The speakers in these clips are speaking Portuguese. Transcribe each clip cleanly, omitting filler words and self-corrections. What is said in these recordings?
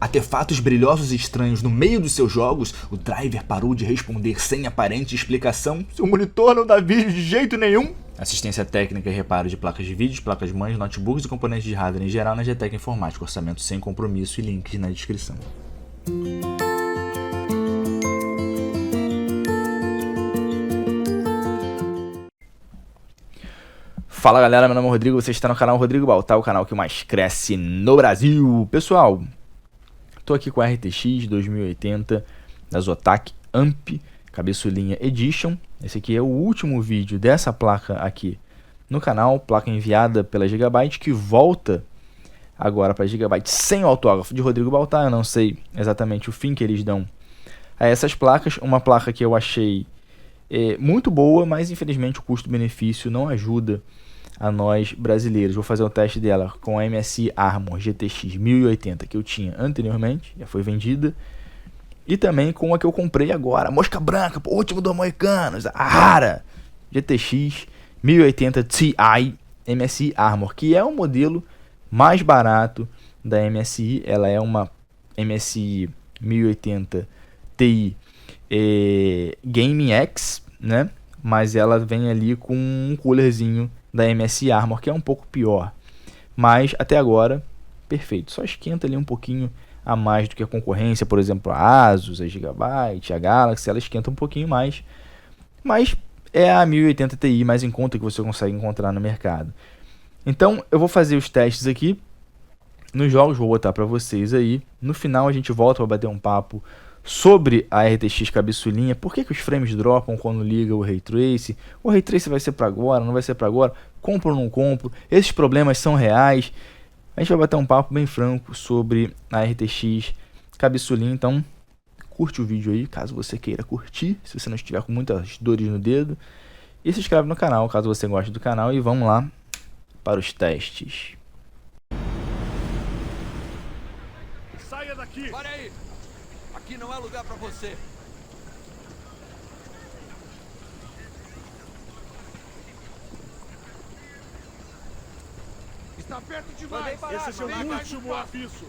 artefatos brilhosos e estranhos no meio dos seus jogos, o driver parou de responder sem aparente explicação, seu monitor não dá vídeo de jeito nenhum. Assistência técnica e reparo de placas de vídeo, placas mães, notebooks e componentes de hardware em geral na GTEC Informática, orçamento sem compromisso e links na descrição. Fala galera, meu nome é Rodrigo, você está no canal Rodrigo Baltar, o canal que mais cresce no Brasil. Pessoal, tô aqui com a RTX 2080 da Zotac Amp Cabeçolinha Edition. Esse aqui é o último vídeo dessa placa aqui no canal, placa enviada pela Gigabyte, que volta agora para Gigabyte sem o autógrafo de Rodrigo Baltar. Eu não sei exatamente o fim que eles dão a essas placas. Uma placa que eu achei muito boa, mas infelizmente o custo-benefício não ajuda a nós brasileiros. Vou fazer o teste dela com a MSI Armor GTX 1080 que eu tinha anteriormente, já foi vendida, e também com a que eu comprei agora, a mosca branca, o último dos moicanos, a rara GTX 1080 Ti MSI Armor, que é o modelo mais barato da MSI. Ela é uma MSI 1080 Ti Gaming X, né? Mas ela vem ali com um coolerzinho da MSI Armor, que é um pouco pior, mas até agora perfeito. Só esquenta ali um pouquinho a mais do que a concorrência, por exemplo a Asus, a Gigabyte, a Galaxy, ela esquenta um pouquinho mais, mas é a 1080 Ti mais em conta que você consegue encontrar no mercado. Então eu vou fazer os testes aqui nos jogos, vou botar para vocês aí. No final a gente volta para bater um papo sobre a RTX cabeçolinha, por que os frames dropam quando liga o Ray Trace, o Ray Trace vai ser para agora, não vai ser para agora, compro ou não compro, esses problemas são reais. A gente vai bater um papo bem franco sobre a RTX cabeçolinha, então curte o vídeo aí, caso você queira curtir, se você não estiver com muitas dores no dedo, e se inscreve no canal, caso você goste do canal, e vamos lá para os testes. Saia daqui! Pare aí! Aqui não é lugar pra você. Está perto demais! Parar, Esse é seu último aviso!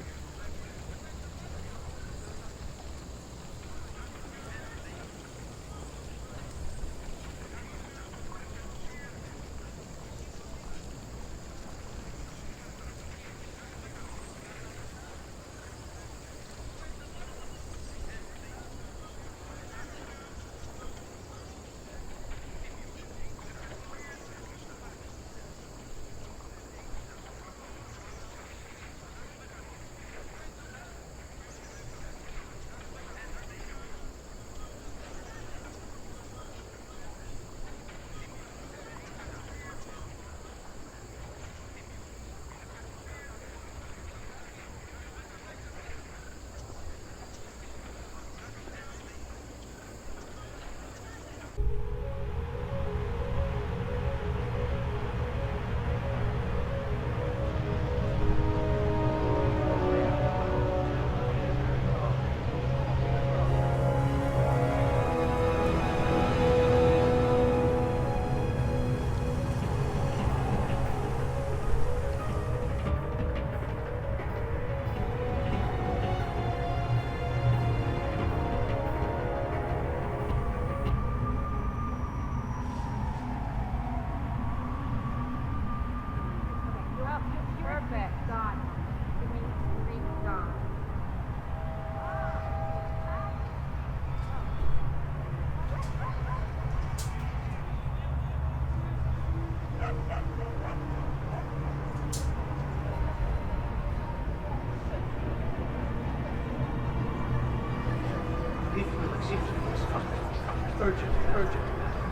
Perfect. Gone. Green, gone. Urgent, urgent.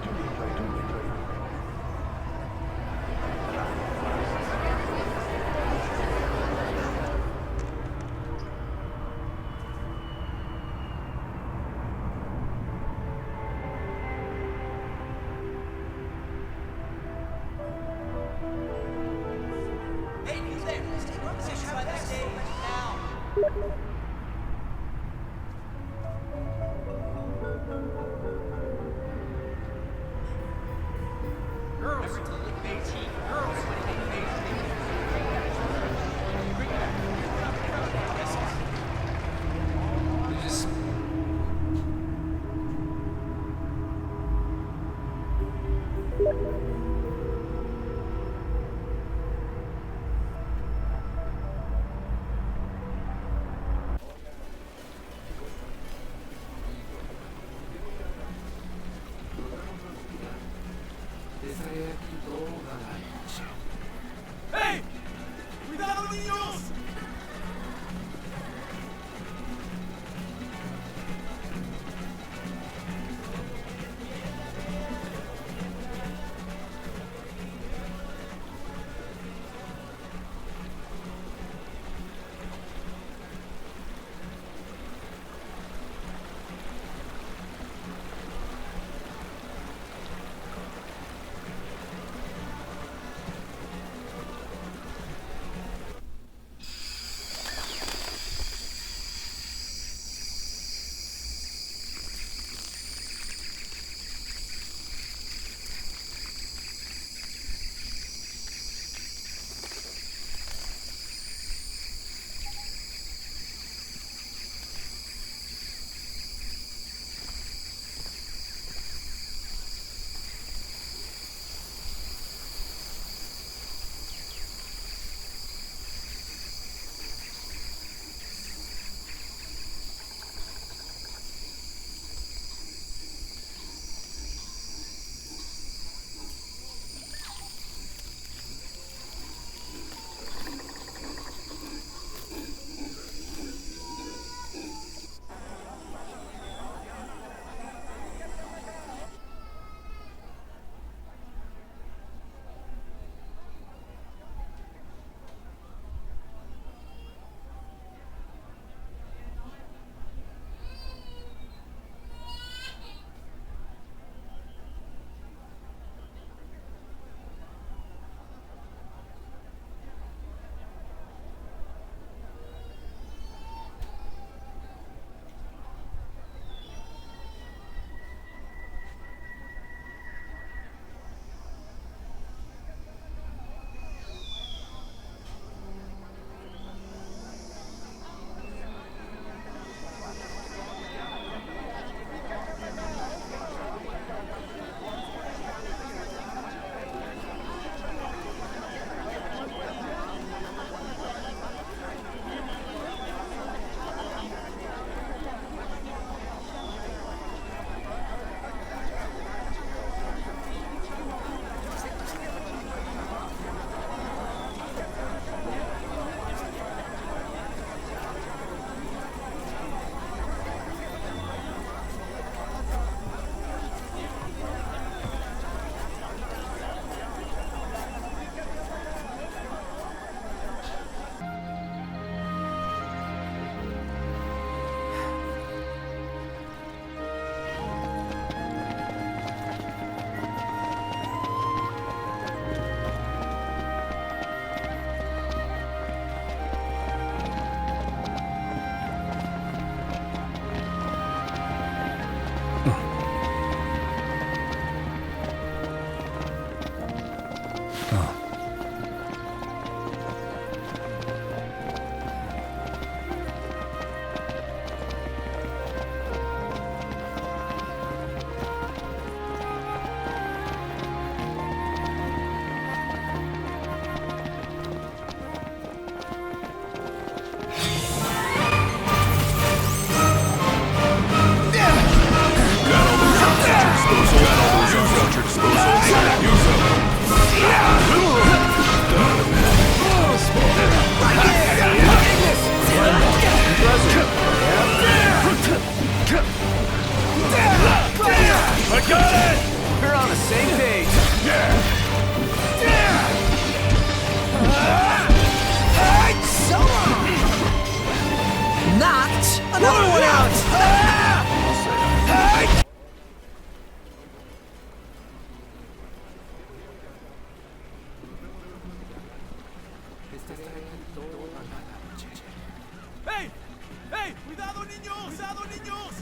Do enjoy. Hey, you there! Stay in position by the stage now. Girls, girls. ¡Hey! ¡Hey! ¡Cuidado, niños! ¡Cuidado, niños!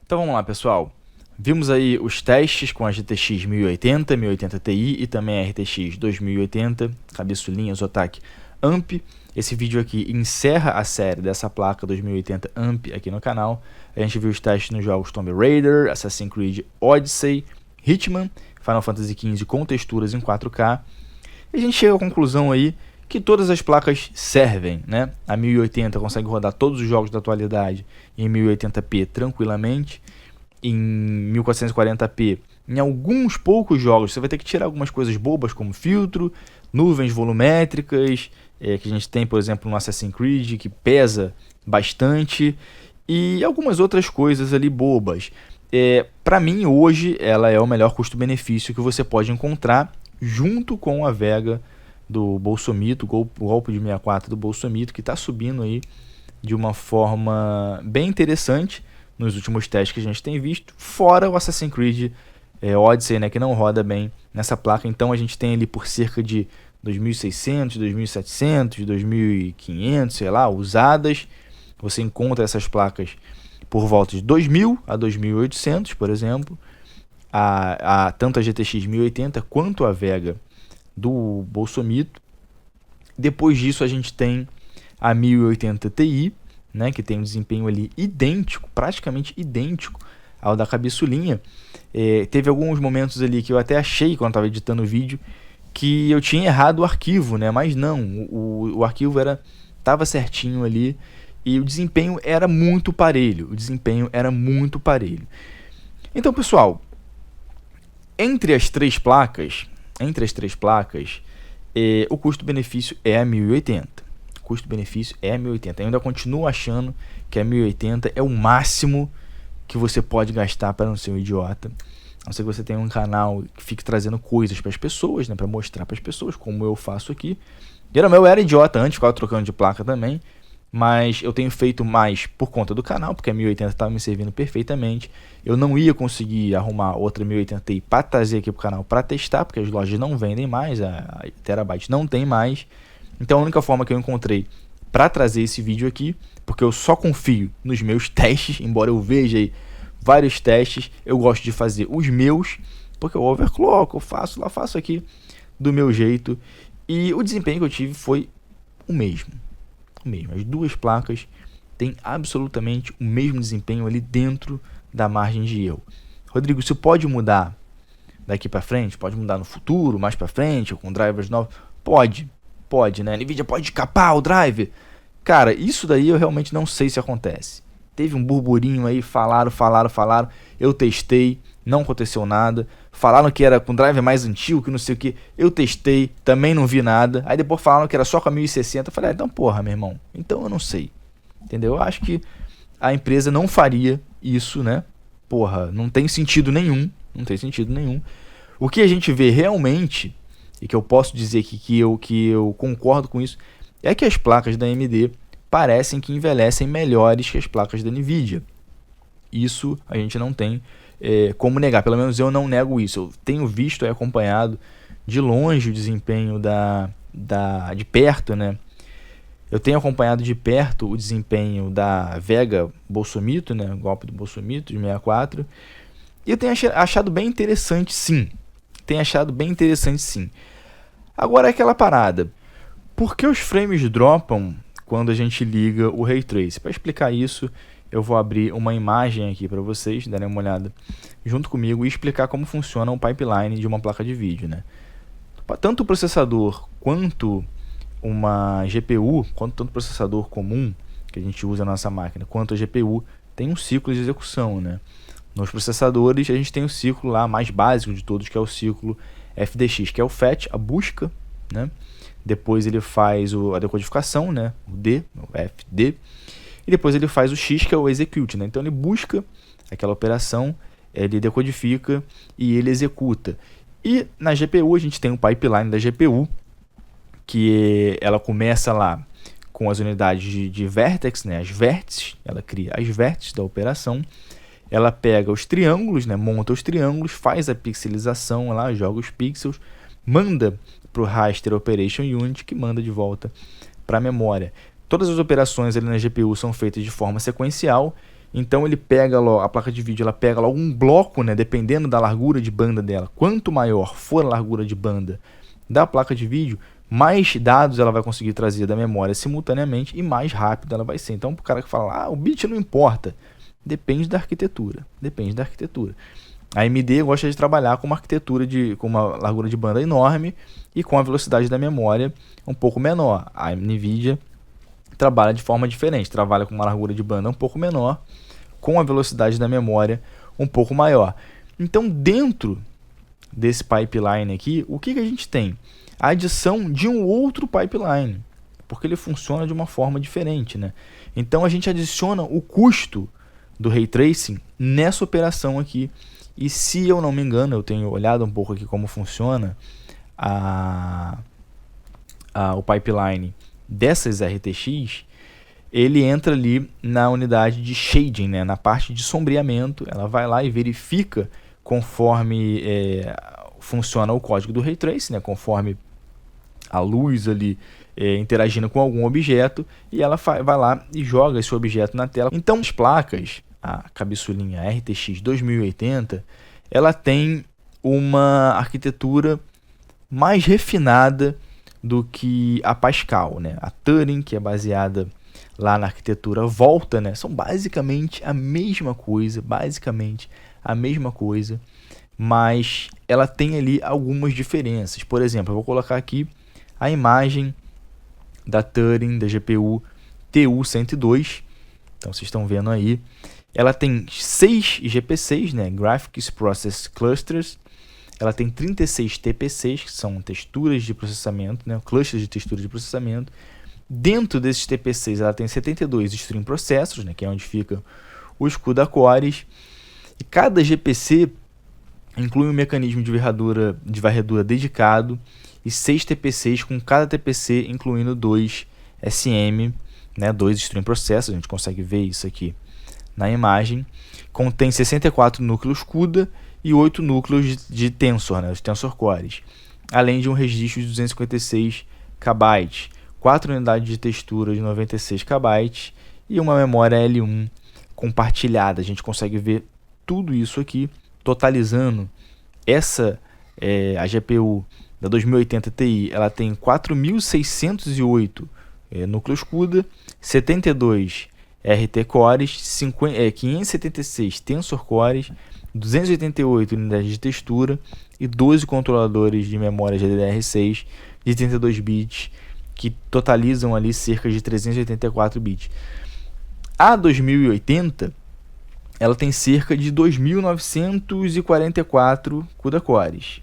Então vamos lá, pessoal. Vimos aí os testes com a GTX 1080, 1080 Ti e também a RTX 2080, cabeçulinha Zotac AMP. Esse vídeo aqui encerra a série dessa placa 2080 AMP aqui no canal. A gente viu os testes nos jogos Tomb Raider, Assassin's Creed Odyssey, Hitman, Final Fantasy XV com texturas em 4K. E a gente chega à conclusão aí que todas as placas servem, né? A 1080 consegue rodar todos os jogos da atualidade em 1080p tranquilamente. Em 1440p, em alguns poucos jogos, você vai ter que tirar algumas coisas bobas como filtro, nuvens volumétricas, que a gente tem, por exemplo, no Assassin's Creed, que pesa bastante, e algumas outras coisas ali bobas. Para mim, hoje, ela é o melhor custo-benefício que você pode encontrar junto com a Vega do Bolsomito, o golpe de 64 do Bolsomito, que está subindo aí de uma forma bem interessante nos últimos testes que a gente tem visto, fora o Assassin's Creed Odyssey, né, que não roda bem nessa placa. Então a gente tem ali por cerca de 2.600, 2.700, 2.500, sei lá, usadas. Você encontra essas placas por volta de 2.000 a 2.800, por exemplo. Tanto a GTX 1080 quanto a Vega do Bolsomito. Depois disso a gente tem a 1080 Ti, né, que tem um desempenho ali idêntico, praticamente idêntico ao da cabeçulinha. Teve alguns momentos ali que eu até achei, quando estava editando o vídeo, que eu tinha errado o arquivo, né, mas não, o arquivo estava certinho ali e o desempenho era muito parelho. Então, pessoal, entre as três placas, o custo-benefício é a 1080. Custo-benefício é a 1080. Eu ainda continuo achando que a 1080 é o máximo que você pode gastar para não ser um idiota. A não ser que você tenha um canal que fique trazendo coisas para as pessoas, né, para mostrar para as pessoas, como eu faço aqui. Geralmente eu era idiota antes, ficava trocando de placa também, mas eu tenho feito mais por conta do canal, porque a 1080 estava me servindo perfeitamente. Eu não ia conseguir arrumar outra 1080 Ti para trazer aqui para o canal para testar, porque as lojas não vendem mais, a Terabyte não tem mais. Então a única forma que eu encontrei para trazer esse vídeo aqui, porque eu só confio nos meus testes, embora eu veja aí vários testes, eu gosto de fazer os meus, porque eu overclock, eu faço aqui do meu jeito, e o desempenho que eu tive foi o mesmo. As duas placas têm absolutamente o mesmo desempenho ali dentro da margem de erro. Rodrigo, isso pode mudar daqui para frente? Pode mudar no futuro, mais para frente, ou com drivers novos? Pode, né? A Nvidia pode capar o driver. Cara, isso daí eu realmente não sei se acontece. Teve um burburinho aí, falaram, eu testei, não aconteceu nada. Falaram que era com driver mais antigo, que não sei o que. Eu testei, também não vi nada. Aí depois falaram que era só com a 1060. Eu falei, então porra, meu irmão. Então eu não sei. Entendeu? Eu acho que a empresa não faria isso, né? Porra, não tem sentido nenhum. O que a gente vê realmente, e que eu posso dizer que eu concordo com isso, é que as placas da AMD parecem que envelhecem melhores que as placas da Nvidia. Isso a gente não tem como negar, pelo menos eu não nego isso. Eu tenho visto e acompanhado de longe o desempenho de perto, né? Eu tenho acompanhado de perto o desempenho da Vega Bolsomito, né? O golpe do Bolsomito de 64. E eu tenho achado bem interessante, sim. Agora é aquela parada. Por que os frames dropam quando a gente liga o Ray Trace? Para explicar isso, eu vou abrir uma imagem aqui para vocês darem uma olhada junto comigo e explicar como funciona o pipeline de uma placa de vídeo, né? Tanto o processador quanto uma GPU, tanto o processador comum que a gente usa na nossa máquina, quanto a GPU, tem um ciclo de execução, né? Nos processadores a gente tem o ciclo lá mais básico de todos, que é o ciclo FDX, que é o fetch, a busca, né? Depois ele faz a decodificação, né? O D, o FD. E depois ele faz o X, que é o execute, né? Então ele busca aquela operação, ele decodifica e ele executa. E na GPU a gente tem o pipeline da GPU, que ela começa lá com as unidades de vertex, né? As vértices, ela cria as vértices da operação. Ela pega os triângulos, né? Monta os triângulos, faz a pixelização lá, joga os pixels, manda para o Raster Operation Unit, que manda de volta para a memória. Todas as operações ali na GPU são feitas de forma sequencial, então ele pega a placa de vídeo, ela pega logo um bloco, né, dependendo da largura de banda dela. Quanto maior for a largura de banda da placa de vídeo, mais dados ela vai conseguir trazer da memória simultaneamente e mais rápido ela vai ser. Então, para o cara que fala, o bit não importa, depende da arquitetura. A AMD gosta de trabalhar com uma arquitetura com uma largura de banda enorme e com a velocidade da memória um pouco menor. A Nvidia trabalha de forma diferente, trabalha com uma largura de banda um pouco menor, com a velocidade da memória um pouco maior. Então, dentro desse pipeline aqui, o que a gente tem? A adição de um outro pipeline, porque ele funciona de uma forma diferente, né? Então, a gente adiciona o custo do Ray Tracing nessa operação aqui. E se eu não me engano, eu tenho olhado um pouco aqui como funciona o pipeline dessas RTX, ele entra ali na unidade de shading, né? Na parte de sombreamento, ela vai lá e verifica conforme funciona o código do Ray Tracing, né? Conforme a luz ali interagindo com algum objeto, e ela vai lá e joga esse objeto na tela. Então as placas, a cabeçulinha RTX 2080, ela tem uma arquitetura mais refinada do que a Pascal, né? A Turing, que é baseada lá na arquitetura Volta, né? São basicamente a mesma coisa, mas ela tem ali algumas diferenças. Por exemplo, eu vou colocar aqui a imagem da Turing, da GPU TU102. Então vocês estão vendo aí. Ela tem 6 GP6, né? Graphics Process Clusters. Ela tem 36 TP6, que são texturas de processamento, né? Clusters de texturas de processamento. Dentro desses TP6, ela tem 72 Stream Processors, né? Que é onde fica os CUDA cores. E cada GPC inclui um mecanismo de varredura dedicado e 6 TPCs, com cada TPC incluindo 2 SM, né, 2 Stream Processors, a gente consegue ver isso aqui na imagem. Contém 64 núcleos CUDA e 8 núcleos de Tensor, né, os Tensor Cores, além de um registro de 256 KB, 4 unidades de textura de 96 KB e uma memória L1 compartilhada. A gente consegue ver tudo isso aqui, totalizando a GPU da 2080 Ti, ela tem 4.608 núcleos CUDA, 72 RT Cores, 576 Tensor Cores, 288 unidades de textura e 12 controladores de memória GDDR6 de 32 bits, que totalizam ali cerca de 384 bits. A 2080 ela tem cerca de 2.944 CUDA Cores.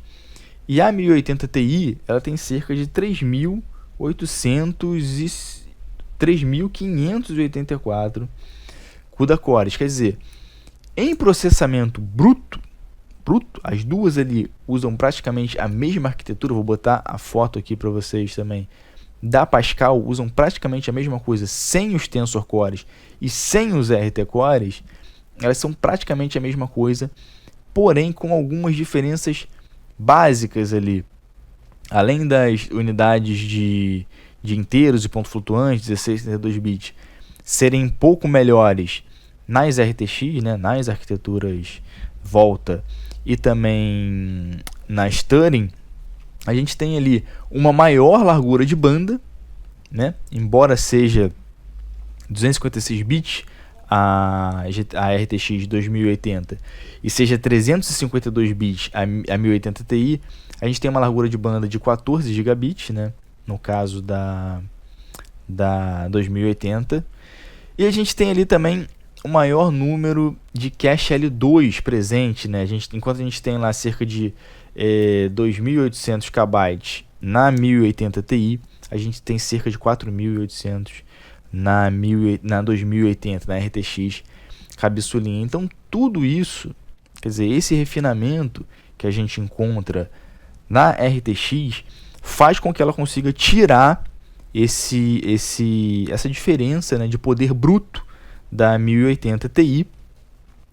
E a 1080 Ti ela tem cerca de 3.584 CUDA Cores. Quer dizer, em processamento bruto, as duas ali usam praticamente a mesma arquitetura. Vou botar a foto aqui para vocês também. Da Pascal, usam praticamente a mesma coisa, sem os Tensor Cores e sem os RT Cores. Elas são praticamente a mesma coisa, porém com algumas diferenças básicas ali. Além das unidades de inteiros e ponto flutuante, 16 e 32 bits, serem um pouco melhores nas RTX, né, nas arquiteturas Volta e também nas Turing, a gente tem ali uma maior largura de banda, né, embora seja 256 bits a RTX 2080 e seja 352 bits a 1080 Ti, a gente tem uma largura de banda de 14 gigabits, né, no caso da 2080, e a gente tem ali também o maior número de cache L2 presente, né? Enquanto a gente tem lá cerca de 2.800 KB na 1080 Ti, a gente tem cerca de 4.800 na 2080, na RTX cabeçulinha. Então tudo isso, quer dizer, esse refinamento que a gente encontra na RTX faz com que ela consiga tirar essa diferença, né, de poder bruto da 1080 Ti.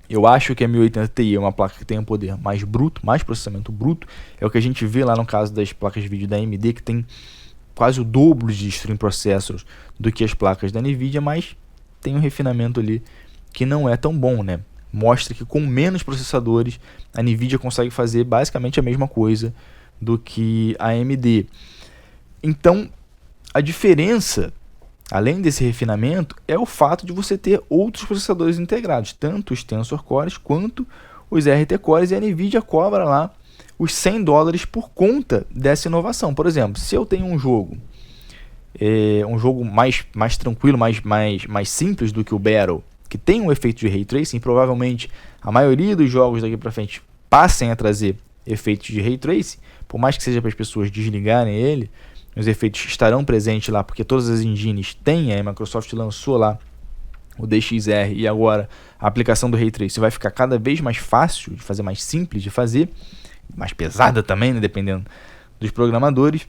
Eu acho que a 1080 Ti é uma placa que tem um poder mais bruto, mais processamento bruto. É o que a gente vê lá no caso das placas de vídeo da AMD, que tem quase o dobro de stream processors do que as placas da Nvidia, mas tem um refinamento ali que não é tão bom, né? Mostra que com menos processadores a Nvidia consegue fazer basicamente a mesma coisa do que a AMD. Então, a diferença, além desse refinamento, é o fato de você ter outros processadores integrados, tanto os Tensor Cores quanto os RT Cores, e a Nvidia cobra lá os $100 por conta dessa inovação. Por exemplo, se eu tenho um jogo mais tranquilo, mais simples do que o Battle, que tem um efeito de Ray Tracing, provavelmente a maioria dos jogos daqui para frente passem a trazer efeitos de Ray Tracing, por mais que seja para as pessoas desligarem ele, os efeitos estarão presentes lá, porque todas as engines têm. A Microsoft lançou lá o DXR e agora a aplicação do Ray Tracing vai ficar cada vez mais fácil de fazer, mais simples de fazer, mais pesada também, né, dependendo dos programadores.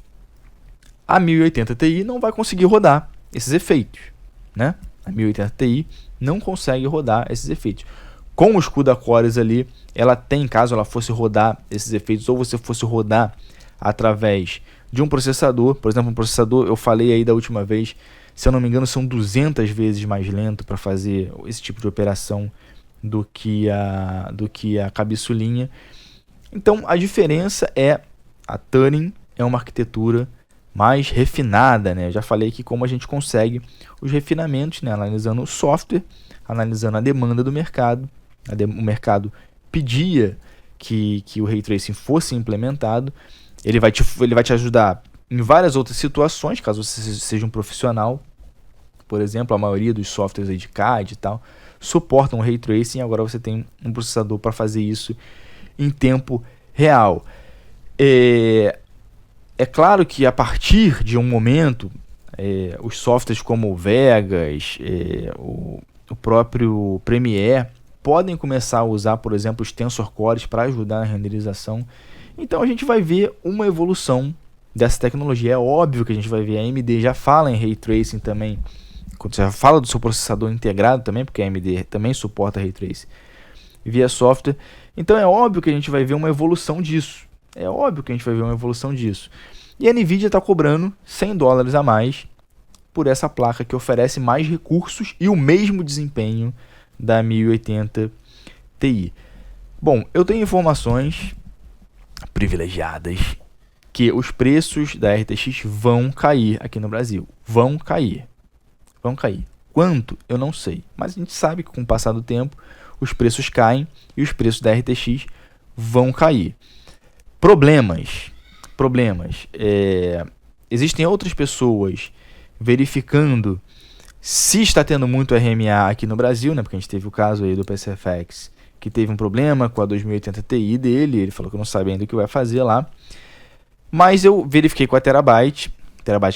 A 1080 Ti não vai conseguir rodar esses efeitos, né? A 1080 Ti não consegue rodar esses efeitos. Com os CUDA Cores ali, ela tem, caso ela fosse rodar esses efeitos, ou você fosse rodar através de um processador, por exemplo, um processador, eu falei aí da última vez, se eu não me engano, são 200 vezes mais lento para fazer esse tipo de operação do que a cabeçulinha. Então, a diferença é a Turing é uma arquitetura mais refinada, né? Eu já falei que como a gente consegue os refinamentos, né? Analisando o software, analisando a demanda do mercado. O mercado pedia que o Ray Tracing fosse implementado. Ele vai te ajudar em várias outras situações, caso você seja um profissional. Por exemplo, a maioria dos softwares aí de CAD e tal suportam o Ray Tracing. Agora você tem um processador para fazer isso em tempo real. É claro que a partir de um momento, os softwares como o Vegas, o próprio Premiere, podem começar a usar, por exemplo, os Tensor Cores para ajudar na renderização. Então a gente vai ver uma evolução dessa tecnologia. É óbvio que a gente vai ver, a AMD já fala em Ray Tracing também, quando você já fala do seu processador integrado também, porque a AMD também suporta Ray Tracing via software. Então é óbvio que a gente vai ver uma evolução disso. É óbvio que a gente vai ver uma evolução disso. E a Nvidia está cobrando $100 a mais por essa placa que oferece mais recursos e o mesmo desempenho da 1080 Ti. Bom, eu tenho informações privilegiadas que os preços da RTX vão cair aqui no Brasil. Vão cair. Vão cair. Quanto? Eu não sei. Mas a gente sabe que com o passar do tempo os preços caem e os preços da RTX vão cair. Problemas. Existem outras pessoas verificando se está tendo muito RMA aqui no Brasil, né? Porque a gente teve o caso aí do PCFX, que teve um problema com a 2080 Ti dele. Ele falou que não sabe ainda o que vai fazer lá. Mas eu verifiquei com a Terabyte,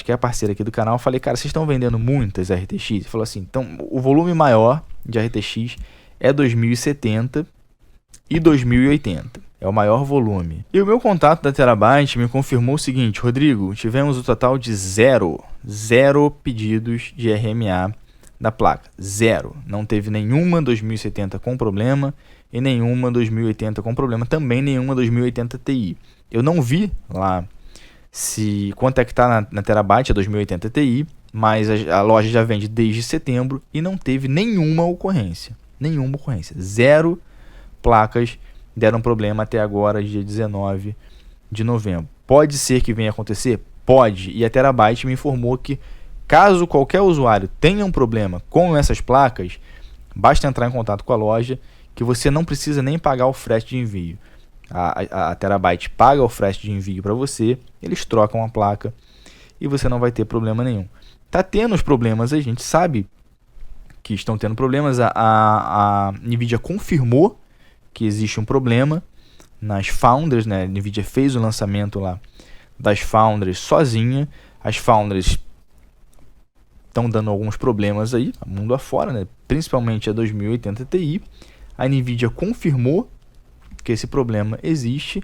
que é a parceira aqui do canal. Falei, cara, vocês estão vendendo muitas RTX? Ele falou assim, então o volume maior de RTX é 2070 e 2080. É o maior volume. E o meu contato da Terabyte me confirmou o seguinte: Rodrigo, tivemos o total de zero pedidos de RMA da placa. Zero. Não teve nenhuma 2070 com problema e nenhuma 2080 com problema. Também nenhuma 2080 Ti. Eu não vi lá quanto é que está na Terabyte a 2080 Ti, mas a loja já vende desde setembro e não teve nenhuma ocorrência. Nenhuma ocorrência. Zero placas deram problema até agora, dia 19 de novembro. Pode ser que venha acontecer? Pode. E a Terabyte me informou que, caso qualquer usuário tenha um problema com essas placas, basta entrar em contato com a loja, que você não precisa nem pagar o frete de envio. A Terabyte paga o frete de envio para você, eles trocam a placa e você não vai ter problema nenhum. Tá tendo os problemas, a gente sabe que estão tendo problemas. A Nvidia confirmou que existe um problema nas Foundries, né? A Nvidia fez o lançamento lá das Foundries sozinha. As Foundries estão dando alguns problemas aí, mundo afora, né? Principalmente a 2080 Ti. A Nvidia confirmou que esse problema existe.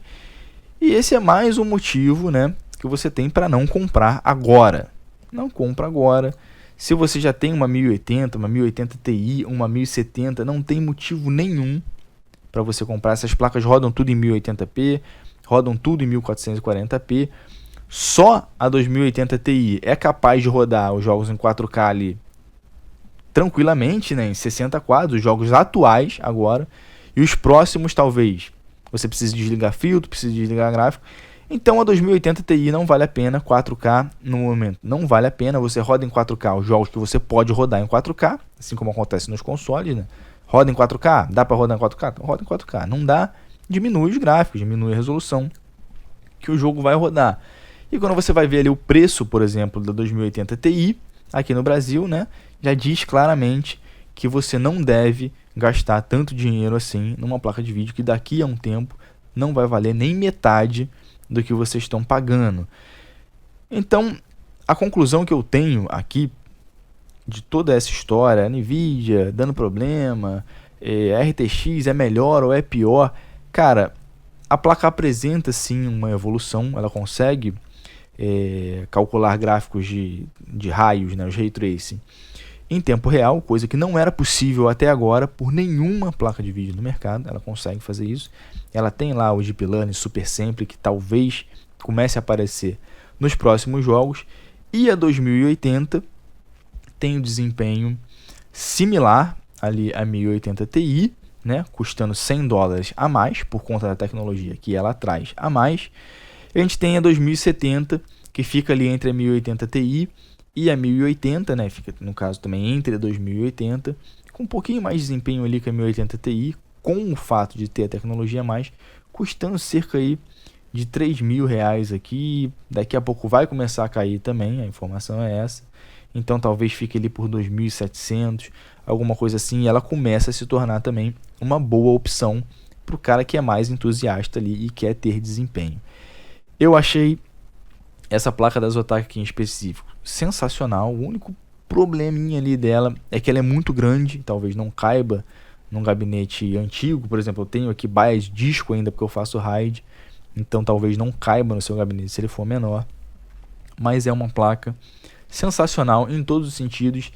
E esse é mais um motivo, né, que você tem para não comprar agora. Não compra agora. Se você já tem uma 1080, uma 1080 Ti, uma 1070, não tem motivo nenhum para você comprar. Essas placas rodam tudo em 1080p, rodam tudo em 1440p. Só a 2080 Ti é capaz de rodar os jogos em 4K ali tranquilamente, né, em 60 quadros, os jogos atuais agora. E os próximos, talvez, você precise desligar filtro, precise desligar gráfico. Então a 2080 Ti não vale a pena, 4K no momento não vale a pena. Você roda em 4K os jogos que você pode rodar em 4K, assim como acontece nos consoles, né? Roda em 4K? Dá para rodar em 4K? Então roda em 4K. Não dá, diminui os gráficos, diminui a resolução que o jogo vai rodar. E quando você vai ver ali o preço, por exemplo, da 2080 Ti, aqui no Brasil, né, já diz claramente que você não deve gastar tanto dinheiro assim numa placa de vídeo que daqui a um tempo não vai valer nem metade do que vocês estão pagando. Então, a conclusão que eu tenho aqui de toda essa história, a Nvidia dando problema, a RTX é melhor ou é pior, cara, a placa apresenta sim uma evolução, ela consegue calcular gráficos de raios, né, os Ray Tracing, em tempo real, coisa que não era possível até agora por nenhuma placa de vídeo no mercado. Ela consegue fazer isso. Ela tem lá o Deep Learning Super Sample, que talvez comece a aparecer nos próximos jogos. E a 2080 tem um desempenho similar ali a 1080 Ti, né, custando $100 a mais por conta da tecnologia que ela traz a mais. E a gente tem a 2070, que fica ali entre a 1080 Ti e a 1080, né, fica no caso também entre a 2080, com um pouquinho mais de desempenho ali que a 1080 Ti, com o fato de ter a tecnologia a mais, custando cerca aí de R$3.000 aqui. Daqui a pouco vai começar a cair também, a informação é essa. Então talvez fique ali por 2.700, alguma coisa assim, e ela começa a se tornar também uma boa opção para o cara que é mais entusiasta ali e quer ter desempenho. Eu achei essa placa da Zotac aqui em específico sensacional. O único probleminha ali dela é que ela é muito grande, talvez não caiba num gabinete antigo, por exemplo, eu tenho aqui bias disco ainda porque eu faço RAID, então talvez não caiba no seu gabinete se ele for menor, mas é uma placa sensacional em todos os sentidos.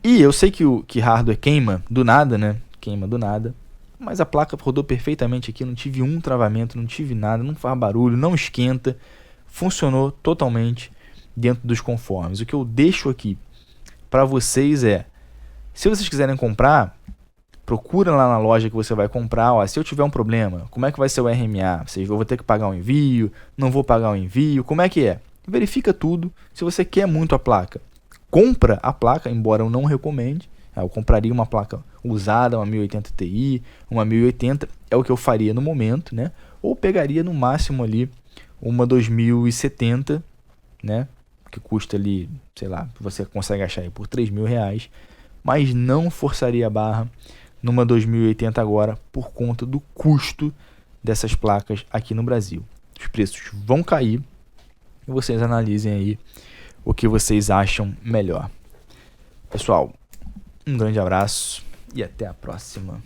E eu sei que hardware queima do nada, né? Queima do nada, mas a placa rodou perfeitamente aqui, não tive um travamento, não tive nada, não faz barulho, não esquenta, funcionou totalmente dentro dos conformes. O que eu deixo aqui para vocês é, se vocês quiserem comprar, procura lá na loja que você vai comprar, ó, se eu tiver um problema, como é que vai ser o RMA? Eu vou ter que pagar o envio, não vou pagar o envio, como é que é? Verifica tudo. Se você quer muito a placa, compra a placa, embora eu não recomende. Eu compraria uma placa usada, uma 1080 Ti, uma 1080, é o que eu faria no momento, né? Ou pegaria no máximo ali uma 2070, né? Que custa ali, sei lá, você consegue achar aí por R$3.000, mas não forçaria a barra numa 2080 agora por conta do custo dessas placas aqui no Brasil. Os preços vão cair e vocês analisem aí o que vocês acham melhor. Pessoal, um grande abraço e até a próxima.